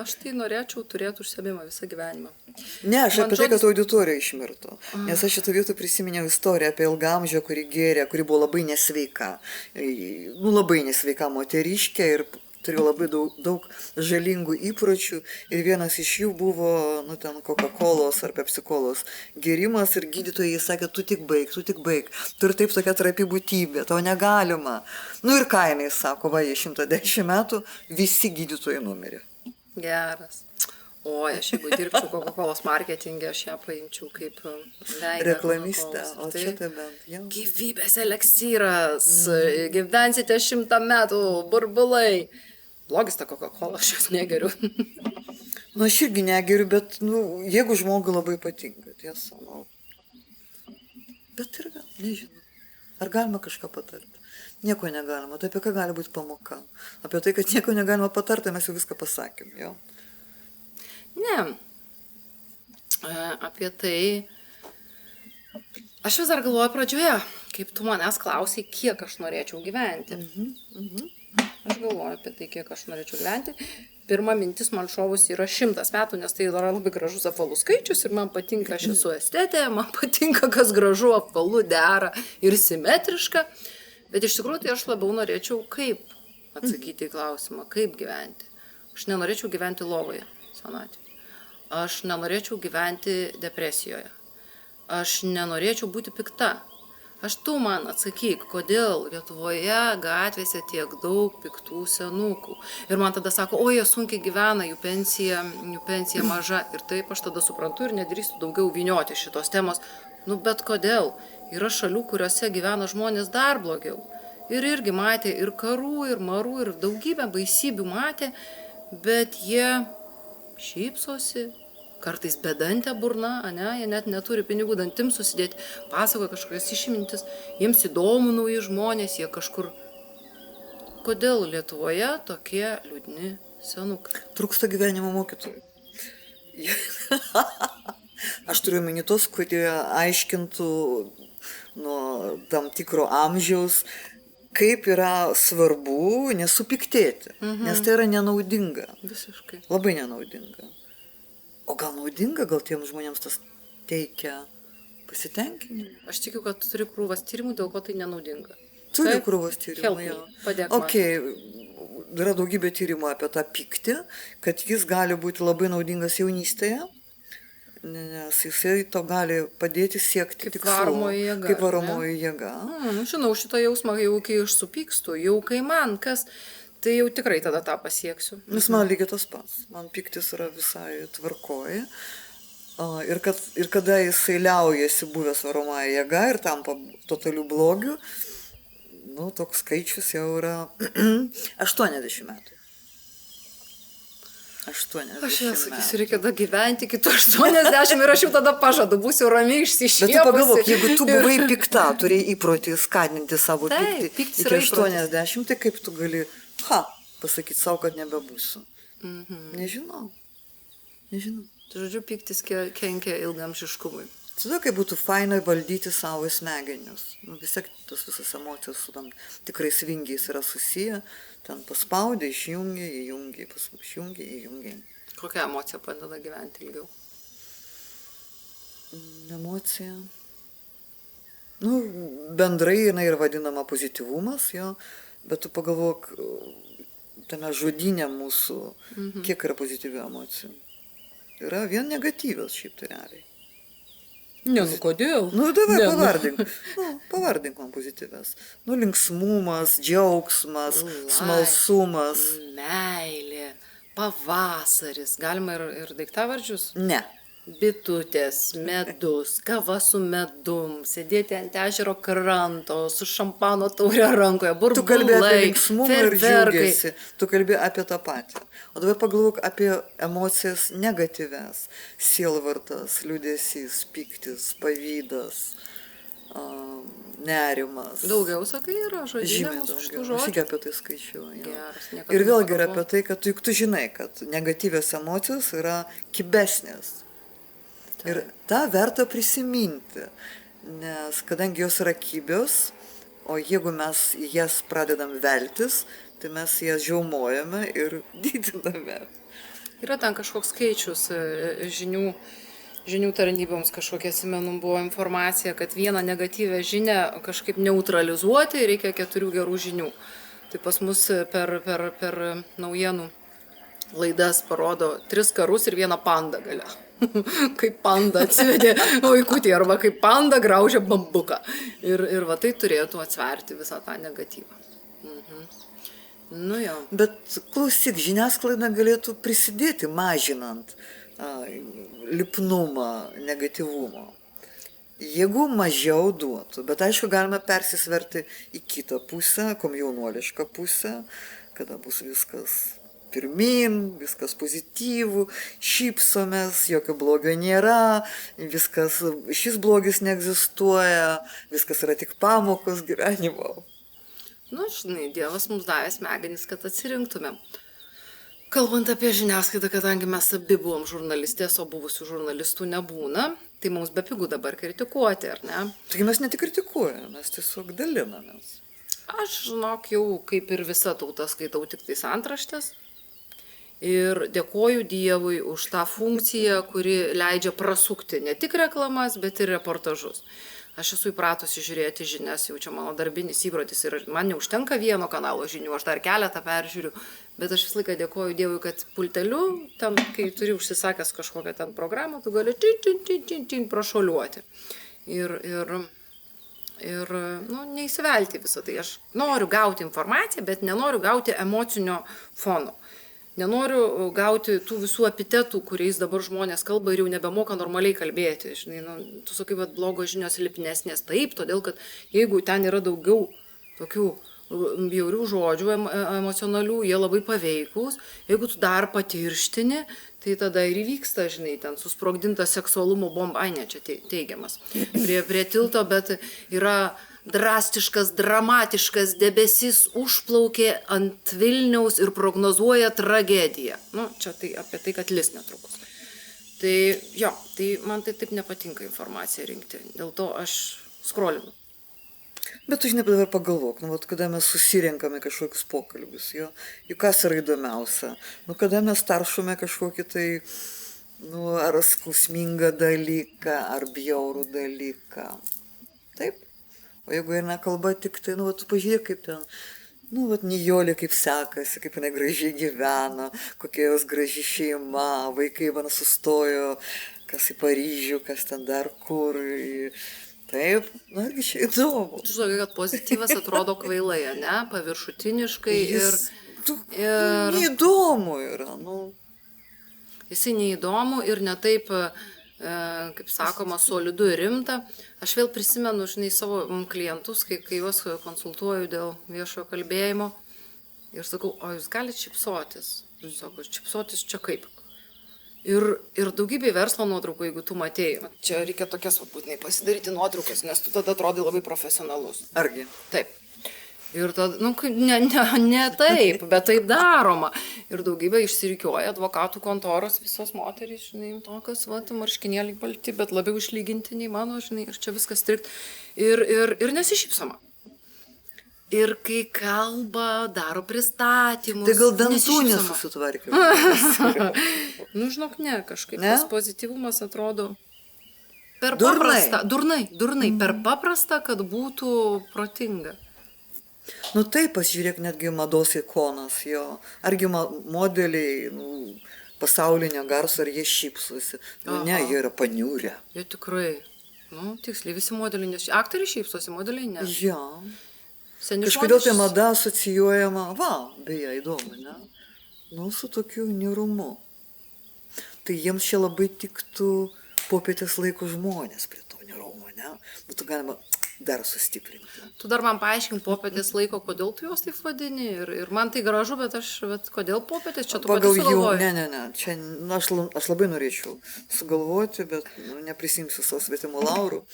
Aš tai norėčiau turėti užsiėmimą visą gyvenimą. Ne, aš apie tai, kad auditorija išmirtų. Nes aš šitą vietą prisiminiau istoriją apie ilgamžę, kuri gėrė, kuri buvo labai nesveika. Labai nesveika moteriškė ir turėjo labai daug žalingų įpročių ir vienas iš jų buvo, Coca-Colos ar Pepsi-Colos gėrimas ir gydytojai sakė, tu tik baig, tu ir taip tokia trapi būtybė, tau negalima. Ir ką jinai sako, jie 110 metų, visi gydytojai numirė. Geras. Aš jeigu dirbčiau Coca-Colos marketingė, aš ją paimčiau kaip veidą. Reklamistę, o čia tai bent. Gyvybės eleksyras, gyvensite 100 metų, burbulai. blogis ta Coca-Cola, aš jos negeriu. Nu, aš irgi negeriu, bet, nu, jeigu žmogui labai patinka, tiesa, nu. Bet ir gal, nežinau. Ar galima kažką patarti? Nieko negalima. Tai apie ką gali būti pamoka? Apie tai, kad nieko negalima patarti, mes jau viską pasakėm, jo. Ne. Apie tai. Aš vis dar galvoju pradžioje, kaip tu manęs klausai, kiek aš norėčiau gyventi. Aš galvoju apie tai, kiek aš norėčiau gyventi. Pirma mintis man šovus yra 100 metų, nes tai yra labai gražus apvalus skaičius ir man patinka, aš esu estetė, man patinka, kas gražu, apvalu, dera ir simetriška. Bet iš tikrųjų tai aš labiau norėčiau kaip atsakyti į klausimą, kaip gyventi. Aš nenorėčiau gyventi lovoje, senatvėje. Aš nenorėčiau gyventi depresijoje. Aš nenorėčiau būti pikta. Tu man atsakyk, kodėl Lietuvoje gatvėse tiek daug piktų senukų. Ir man tada sako, o jie sunkiai gyvena, jų pensija maža. Ir taip aš tada suprantu ir nedrįstu daugiau vynioti šitos temos. Nu bet kodėl? Yra šalių, kuriuose gyvena žmonės dar blogiau. Ir irgi matė ir karų, ir marų, ir daugybę baisybių matė, bet jie šypsosi. Kartais bedantė burna, jie net neturi pinigų dantim susidėti, pasakoja kažkokias išmintis, jiems įdomu nauji žmonės, jie kažkur. Kodėl Lietuvoje tokie liūdni senukai? Trūksta gyvenimo mokytojų. Aš turiu omeny tos, kurie aiškintų nuo tam tikro amžiaus, kaip yra svarbu nesupiktėti, nes tai yra nenaudinga. Visiškai. Labai nenaudinga. O gal naudinga, gal tiems žmonėms tas teikia pasitenkinimą? Aš tikiu, kad turi krūvas tyrimų, dėl ko tai nenaudinga. Turi krūvas tyrimų, jo. Padėk man. Ok, yra daugybė tyrimų apie tą pyktį, kad jis gali būti labai naudingas jaunystėje, nes jisai to gali padėti siekti tikslų. Kaip varomoji jėga. Žinau, šitą jausmą jau kai aš supykstu, jau kai man kas... Tai jau tikrai tada tą pasieksiu. Nes man lygiai tas pats. Man pyktis yra visai tvarkoji. Ir kada jisai liaujasi buvęs varomąją jėgą ir tampa totaliu blogiu, nu, toks skaičius jau yra 80 metų. 80 aš jau sakysiu, reikia tada gyventi iki 80 ir aš jau tada pažadu, būsiu ramiai išsišėpusi. Bet tu pagalvok, jeigu tu buvai pikta, turėjai įprotį skatinti savo pyktį iki 80, tai kaip tu gali... pasakyti savo, kad nebebūsiu. Nežinau. Tai žodžiu, pyktis kenkia ilgamžiškumui. Tada, kai būtų fainai valdyti savo smegenius. Vis tiek tos visas emocijos su tam tikrais vingiais yra susiję. Ten paspaudė, išjungė, įjungė, išjungė, įjungė. Kokia emocija padeda gyventi ilgiau? Emocija. Nu, bendrai jinai ir vadinama pozityvumas, jo. Bet tu pagalvok, tame žodyne mūsų, kiek yra pozityvių emocijų. Yra vien negatyvios šiaip tai realiai. Ne, nu kodėl? Nu, davai, pavardink. Pavardink man pozityvias. Nu, linksmumas, džiaugsmas, smalsumas. Meilė, pavasaris. Galima ir daiktavardžius? Ne. Bitutės, medus, kava su medum, sėdėti ant ežero kranto, su šampano taurė rankoje, burbulai, tu kalbi apie linksmumą ir džiaugiasi, tu kalbi apie tą patį. O dabar pagalvok apie emocijas negatyves, sielvartas, liūdesys, pyktis, pavydas, nerimas. Daugiau, sakai, yra žodžiai. Žymiai daugiau. Aš apie tai skaičiuoju. Ir vėlgi yra apie tai, kad tu žinai, kad negatyvios emocijos yra kibesnės. Ir tą verta prisiminti, nes kadangi jos yra kibios, o jeigu mes jas pradedam veltis, tai mes jas žiaumojame ir didiname. Yra ten kažkoks skaičius žinių tarnyboms kažkokia, atsimenu, buvo informacija, kad vieną negatyvę žinią kažkaip neutralizuoti reikia 4 gerų žinių. Tai pas mus per naujienų laidas parodo 3 karus ir 1 pandą gale. Kaip panda atsivedė vaikutį arba kaip panda graužia bambuką. Ir va tai turėtų atsverti visą tą negatyvą. Nu jau. Bet klausyk, žiniasklaida galėtų prisidėti mažinant lipnumą, negatyvumą. Jeigu mažiau duotų, bet aišku galime persisverti į kitą pusę, komjaunuolišką pusę, kada bus viskas pirmin, viskas pozityvų, šypsomės, jokio blogio nėra, viskas, šis blogis neegzistuoja, viskas yra tik pamokos gyvenimo. Nu, žinai, Dievas mums davė smegenis, kad atsirinktumėm. Kalbant apie žiniasklaidą, kadangi mes abi buvom žurnalistės, o buvusių žurnalistų nebūna, tai mums bepigu dabar kritikuoti, ar ne? Taigi mes ne tik kritikuojame, mes tiesiog dalinamės. Aš, žinok, jau kaip ir visa tauta skaitau tik tais antraštės. Ir dėkoju Dievui už tą funkciją, kuri leidžia prasukti ne tik reklamas, bet ir reportažus. Aš esu įpratusi žiūrėti žinias, jau čia mano darbinis įprotis ir man neužtenka vieno kanalo žinių, aš dar keletą peržiūriu, bet aš visą laiką dėkoju Dievui, kad pulteliu, ten, kai turi užsisakęs kažkokią ten programą, tu gali prašoliuoti. Ir neįsivelti visą tai. Aš noriu gauti informaciją, bet nenoriu gauti emocinio fono. Nenoriu gauti tų visų epitetų, kuriais dabar žmonės kalba ir jau nebemoka normaliai kalbėti. Žinai, tu sakai, kad blogos žinios silpnesnės. Taip, todėl, kad jeigu ten yra daugiau tokių bjaurių žodžių, emocionalių, jie labai paveikūs. Jeigu tu dar patirštini, tai tada ir įvyksta, žinai, ten susprogdinta seksualumo bomba, ai ne, čia teigiamas, prie tilto, bet yra drastiškas, dramatiškas debesis užplaukė ant Vilniaus ir prognozuoja tragediją. Nu, čia tai apie tai, kad lis netrukus. Tai jo, tai man tai taip nepatinka informaciją rinkti, dėl to aš skrolinu. Bet tu žinai, dabar pagalvok, kada mes susirenkame kažkokius pokalbius, juk kas yra įdomiausia, kada mes taršome kažkokį tai, ar skausmingą dalyką, ar bjaurų dalyką. Taip? O jeigu eina kalba tik tai, tu pažiūrėk, kaip ten, Nijolė kaip sekasi, kaip jinai gražiai gyvena, kokia jos graži šeima, vaikai man sustojo, kas į Paryžių, kas ten dar kur. Taip, irgi čia įdomu. Tu žinai, kad pozityvas atrodo kvailai, ne? Paviršutiniškai ir... Neįdomu yra, Jisai neįdomu ir ne taip, kaip sakoma, solidu ir rimta. Aš vėl prisimenu, žinai, savo klientus, kai juos konsultuoju dėl viešojo kalbėjimo ir sakau, o jūs galite šypsotis? Jūs sako, šypsotis čia kaip? Ir daugybė verslo nuotraukų, jeigu tu matėjai, čia reikia tokias būtinai pasidaryti nuotraukas, nes tu tada atrodai labai profesionalus. Argi? Taip. Ir tada, ne taip, bet taip daroma. Ir daugybė išsirikiuoja advokatų kontoros, visos moterys, žinai, tokios, marškinėliai balti, bet labiau išlyginti nei mano, žinai, ir čia viskas strikt. Ir nesišypsoma. Ir kai kalba, daro pristatymus. Tai gal dantų nesusitvarkė? Žinok, ne, kažkaip tas pozityvumas atrodo per paprasta. Durnai, per paprasta, kad būtų protinga. Taip, pasižiūrėk netgi mados ikonas jo. Argi modeliai pasaulinio garso, ar jie šypsosi? Ne, jie yra paniūrę. Jie tikrai, tiksliai, visi modeliai, nes aktoriai šypsosi, modeliai ne. Jo. Kažkodėl tai mada asocijuojama, beje, įdomu, ne? Su tokiu nirumu. Tai jiems čia labai tiktų popietės laiko žmonės prie to nirumo, ne? Būtų galima dar sustiprinti. Tu dar man paaiškink popietės laiko, kodėl tu juos taip vadini. Ir man tai gražu, bet kodėl popietės? Čia tu pati sugalvoji. Ne. Čia, aš labai norėčiau sugalvoti, bet neprisimsiu savo svetimų laurų.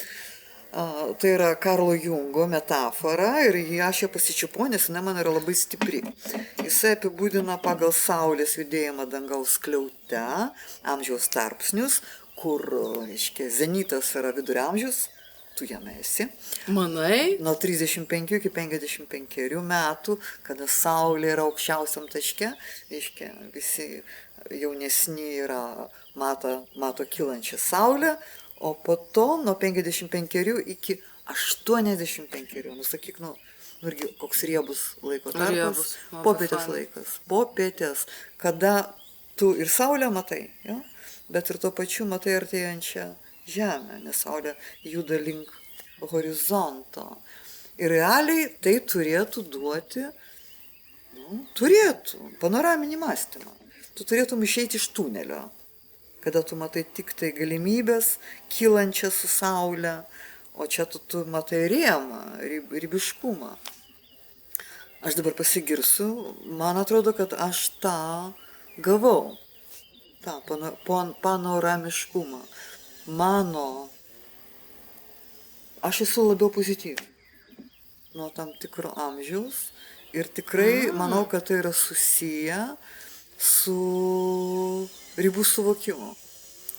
Tai yra Karlo Jungo metafora ir aš ją pasičiupau, nes jinai man yra labai stipri. Jisai apibūdina pagal Saulės judėjimą dangaus skliaute amžiaus tarpsnius, kur, reiškia, zenitas yra viduramžius, tu jame esi. Manai? Nuo 35 iki 55 metų, kada Saulė yra aukščiausiam taške, reiškia, visi jaunesni yra mato kylančią Saulę, o po to nuo 55 iki 85, sakyk, irgi koks riebus laiko tarpas, popietės laikas, popietės, kada tu ir Saulę matai, bet ir tuo pačiu matai artėjančią Žemę, nes Saulė juda link horizonto. Ir realiai tai turėtų duoti, panoraminį mąstymą. Tu turėtum išeiti iš tunelio, kada tu matai tik tai galimybės kylančią su Saulė, o čia tu matai rėmą, ribiškumą. Aš dabar pasigirsiu, man atrodo, kad aš tą gavau, tą panoramiškumą. Aš esu labiau pozityvi nuo tam tikro amžiaus ir tikrai manau, kad tai yra susiję su ribų suvokimu.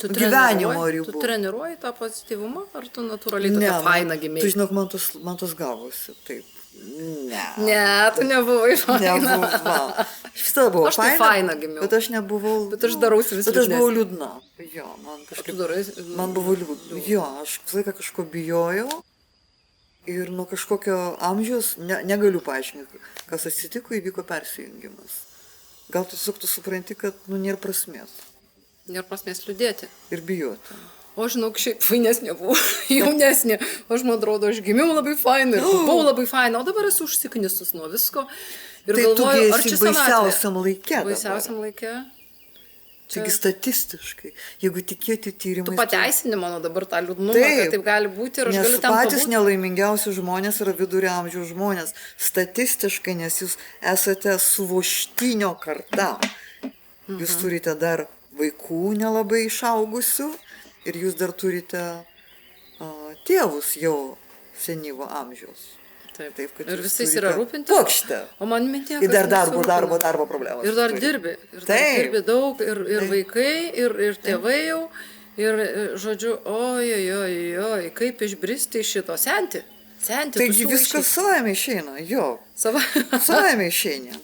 Gyvenimo ribų. Tu treniruoji tą pozityvumą, ar tu natūraliai tokia faina gimė? Tu žinok, man tas gavosi, taip. Ne, tu nebuvai faina. Nebuvau. Aš visada buvau Aš tai faina gimiau. Bet aš nebuvau... Bet aš darausi vis Bet aš buvau liūdnesnė. liūdna. Jo, man kažkaip... Tu darai... Man buvo liūdna. Jo, aš visą laiką kažko bijojau. Ir nuo kažkokio amžiaus negaliu paaiškinti, kas atsitiko, įvyko persijungimas. Gal tiesiog tu supranti, kad nėra prasmės. Nėra prasmės liūdėti. Ir bijoti. O žinok, šiaip fainesnė buvo, jaunesnė. Aš man atrodo, aš gimiau labai faina ir buvau labai faina, o dabar esu užsiknistus nuo visko. Ir Tai galvoju, tu ar čia esi senatvė? baisiausiam laike dabar. Baisiausiam laike. Taigi statistiškai, jeigu tikėti Tu tyrimais... pateisini mano dabar tą liūdnumą, Taip. kad taip gali būti ir aš Nes galiu ten patys pabūti. nelaimingiausi žmonės yra vidurio amžiaus žmonės. Statistiškai, nes jūs esate suvoštinio karta. Jūs turite dar vaikų nelabai išaugusių ir jūs dar turite tėvus jau senyvo amžiaus. Taip, kad ir jūs visais turite yra rūpintis. Puokštę. O man mintė, Ir dar kad darbo problemas. Ir dar turi. dirbi. Ir dar Taip. dirbi daug, ir vaikai, ir tėvai jau. Ir, žodžiu, oi, kaip išbristi iš šito, senti. Taigi viskas savaime išeina, jo. Savaime išeina.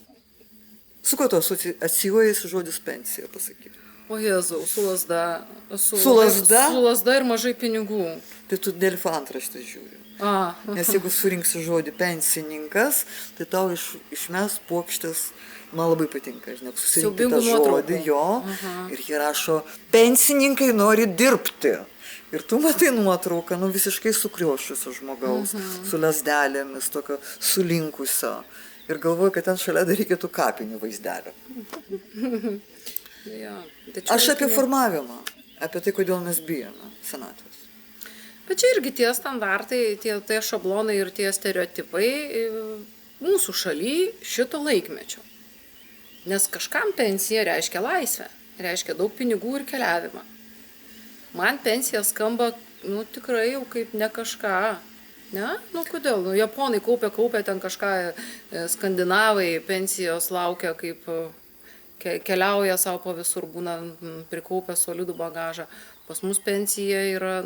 Su kuo tu asocijuojasi žodis pensija, pasakyti? O Jėzau, su lasda. Su lazda? Su lasda ir mažai pinigų. Tai tu Delfio antraštę žiūri. Nes jeigu surinksi žodį pensininkas, tai tau išmes puokštės, man labai patinka, žinok, susirinkti tą žodį, jo, ir jie rašo, pensininkai nori dirbti. Ir tu matai nuotrauką, visiškai sukriošusio žmogaus, su lasdelėmis, tokio sulinkusio. Ir galvoju, kad ten šalia dar reikėtų kapinių vaizdelio. Aš apie formavimą, apie tai, kodėl mes bijome senatvės. Bet čia irgi tie standartai, tie šablonai ir tie stereotipai mūsų šaly šito laikmečio. Nes kažkam pensija reiškia laisvę, reiškia daug pinigų ir keliavimą. Man pensija skamba, tikrai jau kaip ne kažką. Ne? Kodėl? Japonai kaupia ten kažką, skandinavai pensijos laukia, kaip keliauja savo po visur, būna prikaupę solidų bagažą. Pas mus pensija yra,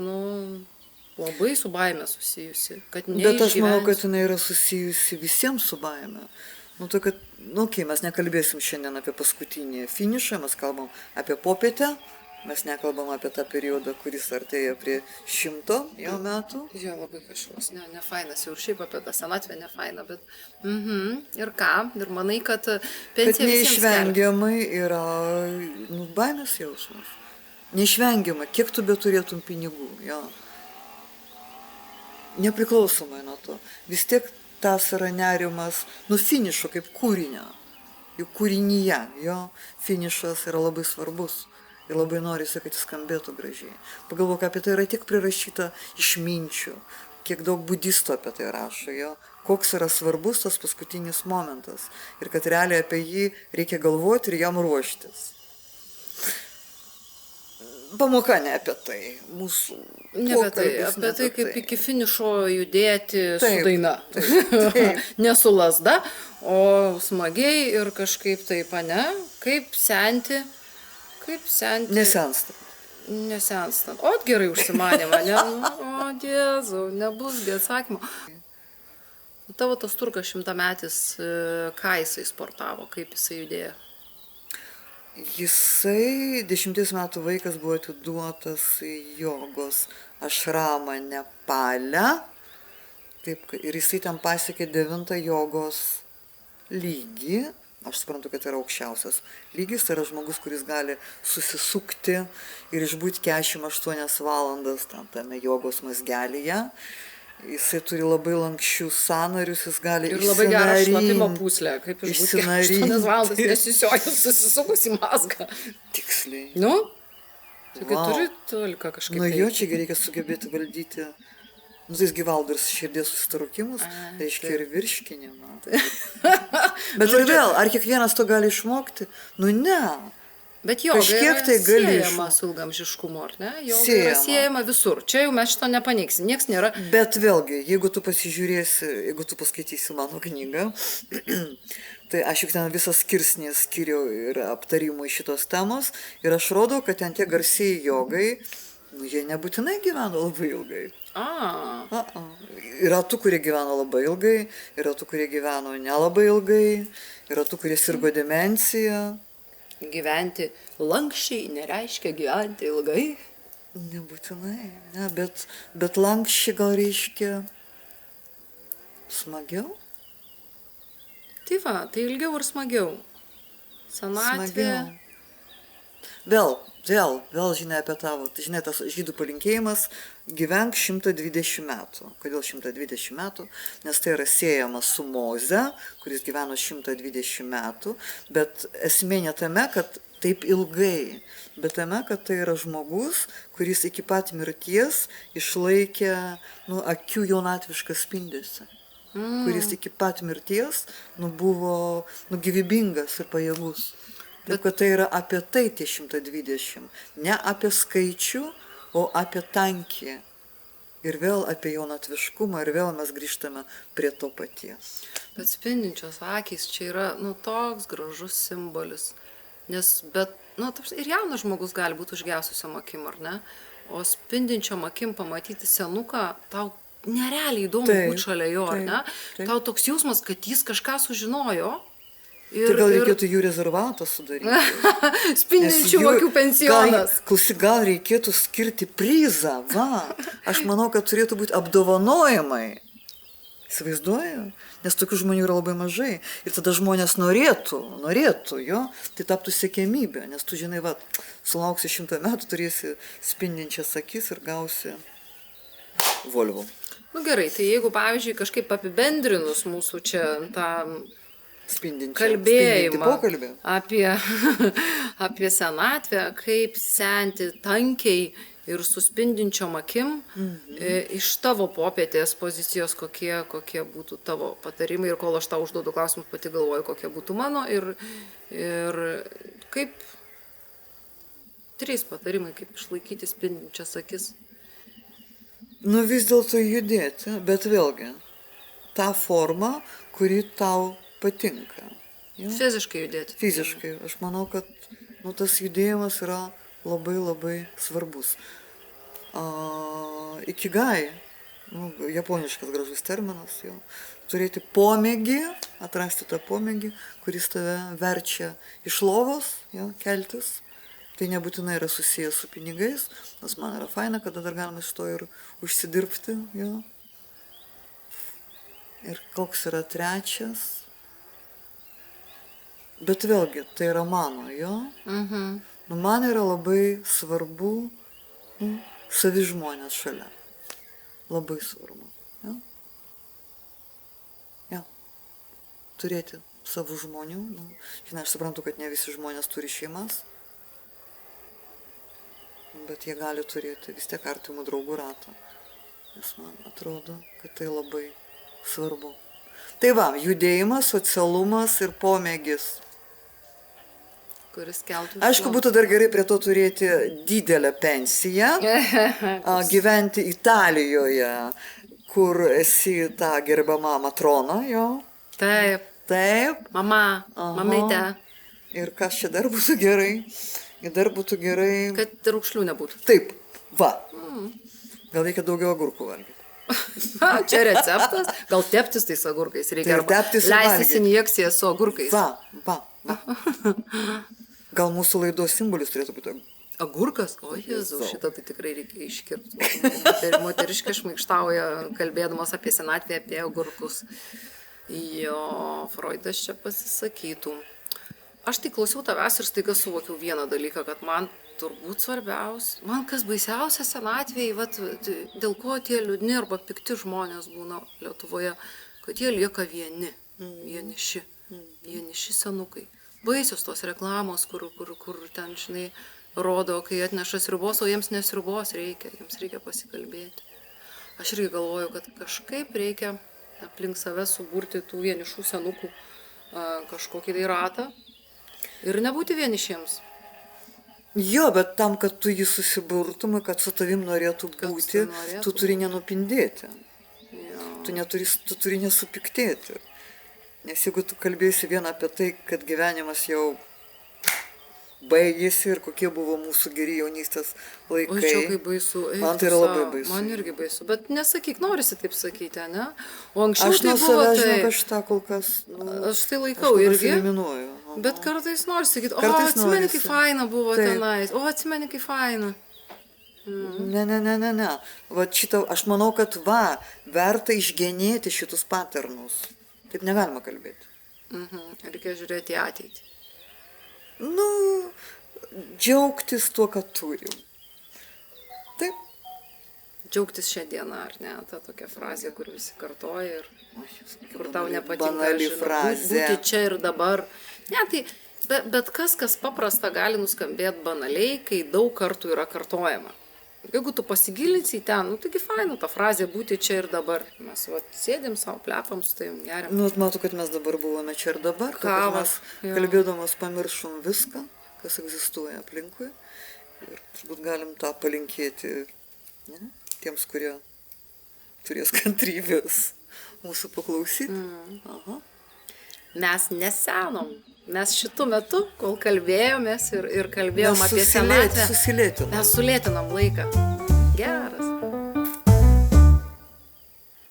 labai su baime susijusi, kad neišgyvensi. Bet aš manau, kad jinai yra susijusi visiems su baime. Mes nekalbėsim šiandien apie paskutinį finišą, mes kalbam apie popietę, mes nekalbam apie tą periodą, kuris artėja prie 100 jau metų. Jo, labai kažkoks, nefainas, jau ir šiaip apie tą senatvę nefaina, bet ir ką, ir manai, kad pensija visiems neišvengiamai yra baimės jausmas. Neišvengiamai, kiek tu beturėtum pinigų, jo. Nepriklausomai nuo to. Vis tiek tas yra nerimas finišo kaip kūrinio. Juk kūrinyje, jo, finišas yra labai svarbus. Ir labai norisi, kad jis skambėtų gražiai. Pagalvok, apie tai yra tiek prirašyta išminčių, kiek daug budistų apie tai rašo, jo. Koks yra svarbus tas paskutinis momentas. Ir kad realiai apie jį reikia galvoti ir jam ruoštis. Pamoka ne apie tai, mūsų pokalbis apie tai, kaip iki finišo judėti su daina. Taip. Ne su lasda, o smagiai ir kažkaip taip, kaip senti. Nesenstant. O, gerai užsimanėma, o, Diezau, nebus atsakymo. Tavo tas turkas 100-metis, ką jisai sportavo, kaip jisai judėjo? Jisai 10 metų vaikas buvo atiduotas į jogos ašramą Nepale. Ir jisai ten pasiekė 9 jogos lygį. Aš suprantu, kad tai yra aukščiausias lygis. Tai yra žmogus, kuris gali susisukti ir išbūti 48 valandas tame jogos mazgelyje. Jisai turi labai lankščius sąnarius, jis gali ir labai gerą šlapimo pūslę, kaip išbūti 8 valandas nesisiojus, susisukus į mazgą. Tiksliai. Taigi turi tolika kažkaip. Jo, čia reikia sugebėti valdyti Nu, tai jis gyvaldo ir širdies susitarukimus, reiškia ir virškinimą. Bet ir vėl, ar kiekvienas to gali išmokti? Nu, ne. Bet joga Kažkiek yra tai gali siejama išmokti. su ilgamžiškumu, ar ne? Joga yra Siejama. siejama visur. Čia jau mes šito nepaneigsim. Niekas nėra. Bet vėlgi, jeigu tu pasižiūrėsi, jeigu tu paskaitysi mano knygą, tai aš juk ten visą skirsnį skiriau ir aptarimui šitos temos ir aš rodau, kad ten tie garsiai jogai, nu, jie nebūtinai gyveno labai ilgai. Yra tų, kurie gyveno labai ilgai, yra tų, kurie gyveno nelabai ilgai, yra tų, kurie sirgo demencija. Gyventi lankščiai nereiškia gyventi ilgai. Nebūtinai, ne, bet lankščiai gal reiškia smagiau? Tai va, tai ilgiau ir smagiau. Senatvė. Vėl, žinai apie tavo, tai žinai, tas žydų palinkėjimas gyvenk 120 metų. Kodėl 120 metų? Nes tai yra siejama su Moze, kuris gyveno 120 metų, bet esmė ne tame, kad taip ilgai, bet tame, kad tai yra žmogus, kuris iki pat mirties išlaikė akių jaunatvišką spindesį. Kuris iki pat mirties buvo gyvybingas ir pajėgus. Taip, kad tai yra apie tai tie 120, ne apie skaičių, o apie tankį. Ir vėl apie jaunatviškumą, ir vėl mes grįžtame prie to paties. Bet spindinčios akys čia yra, toks gražus simbolis. Nes, ir jaunas žmogus gali būti užgesusiam akim, ar ne? O spindinčiom akim pamatyti senuką, tau nerealiai įdomu būti šalia jo, ar ne? Tau toks jausmas, kad jis kažką sužinojo. Tai gal reikėtų jų rezervatą sudaryti. Spindinčių akių pensionas. Gal reikėtų skirti prizą, va. Aš manau, kad turėtų būti apdovanojimai. Įsivaizduoju? Nes tokių žmonių yra labai mažai. Ir tada žmonės norėtų jo, tai taptų siekiamybė. Nes tu žinai, va, sulauksi 100 metų, turėsi spindinčias akis ir gausi Volvo. Gerai, tai jeigu, pavyzdžiui, kažkaip apibendrinus mūsų čia tą kalbėjimą apie senatvę, kaip senti tankiai ir su spindinčiom akim, iš tavo popietės pozicijos, kokie būtų tavo patarimai ir kol aš tau užduodu klausimus, pati galvoju, kokie būtų mano ir kaip 3 patarimai, kaip išlaikyti spindinčias akis. Vis dėlto judėti, bet vėlgi, tą formą, kuri tau patinka. Ja? Fiziškai judėti. Fiziškai. Aš manau, kad tas judėjimas yra labai labai svarbus. Ikigai, japoniškas gražus terminas, jo. Turėti pomėgį, atrasti tą pomėgį, kuris tave verčia iš lovos, jo, keltis. Tai nebūtinai yra susijęs su pinigais, nes man yra faina, kada dar galima iš to ir užsidirbti. Jo. Ir koks yra 3. Bet vėlgi, tai yra mano, jo. Man yra labai svarbu savi žmonės šalia. Labai svarbu. Jo. Ja. Turėti savų žmonių. Žinai, aš suprantu, kad ne visi žmonės turi šeimas. Bet jie gali turėti vis tiek artimų draugų ratą. Nes man atrodo, kad tai labai svarbu. Tai va, judėjimas, socialumas ir pomėgis. Aišku, būtų dar gerai prie to turėti didelę pensiją, gyventi Italijoje, kur esi ta gerbiama matrona, jo. Taip. Mamytė. Ir kas čia dar būtų gerai? Dar būtų gerai. Kad raukšlių nebūtų. Taip, va. Gal reikia daugiau agurkų valgyti. Čia receptas. Gal teptis tais agurkais reikia. Leistis injekcijas su agurkais. Va. Gal mūsų laidos simbolis turėtų būti agurkas? O Jėzau, šitą tai tikrai reikia iškirpti. Moteriškai šmaikštauja, kalbėdamas apie senatvę, apie agurkus. Jo, Freudas čia pasisakytų. Aš tai klausiau tavęs ir staiga suvokiau vieną dalyką, kad man turbūt svarbiausia, man kas baisiausia senatvėje, dėl ko tie liūdni arba pikti žmonės būna Lietuvoje, kad jie lieka vieniši senukai. Baisios tos reklamos, kur ten, žinai, rodo, kai atneša sriubos, o jiems nesriubos reikia, jiems reikia pasikalbėti. Aš irgi galvoju, kad kažkaip reikia aplink save suburti tų vienišų senukų kažkokį tai ratą ir nebūti vienišiems. Jo, bet tam, kad tu jį susiburtum, kad su tavim norėtų Kad būti, norėtų. tu turi nenupindėti. Jo. Tu turi nesupiktėti. Nes jeigu tu kalbėsi vien apie tai, kad gyvenimas jau baigėsi ir kokie buvo mūsų geri jaunystės laikai. O čia kaip baisu. Man tai yra labai baisu. Man irgi baisu. Bet nesakyk, norisi taip sakyti, ne? O anksčiau Aš tai nuo buvo savęs, tai... žinok, aš tą kol kas... Aš tai laikau irgi. Eliminuoju. Bet kartais norisi sakyti, o Kartais atsimeni, norisi. kaip faina buvo Taip. tenais. O atsimeni, kaip faina. Ne. Vat šitą, aš manau, kad verta išgenėti šitus paternus. Taip negalima kalbėti. Reikia žiūrėti į ateitį. Nu, džiaugtis tuo, kad turim. Taip. Džiaugtis šią dieną, ar ne? Ta tokia frazė, kur visi kartoja ir kur tau Banali- nepatinka. banali žinau, frazė. Būti čia ir dabar. Ne, tai bet kas paprasta gali nuskambėti banaliai, kai daug kartų yra kartojama. Jeigu tu pasigilinsi į ten, nu taigi faina ta frazė būti čia ir dabar. Mes sėdim savo plepam, su tavim geriam. Nu, matau, kad mes dabar buvome čia ir dabar. Kad Kavos, mes jo. kalbėdamas pamiršom viską, kas egzistuoja aplinkui. Ir turbūt galim tą palinkėti, ne? Tiems, kurie turės kantrybės mūsų paklausyti. Aha. Mes nesenom. Mes šitų metų, kol kalbėjomės ir kalbėjom apie senatvę, Susilėtinom. mes sulėtinam laiką. Geras.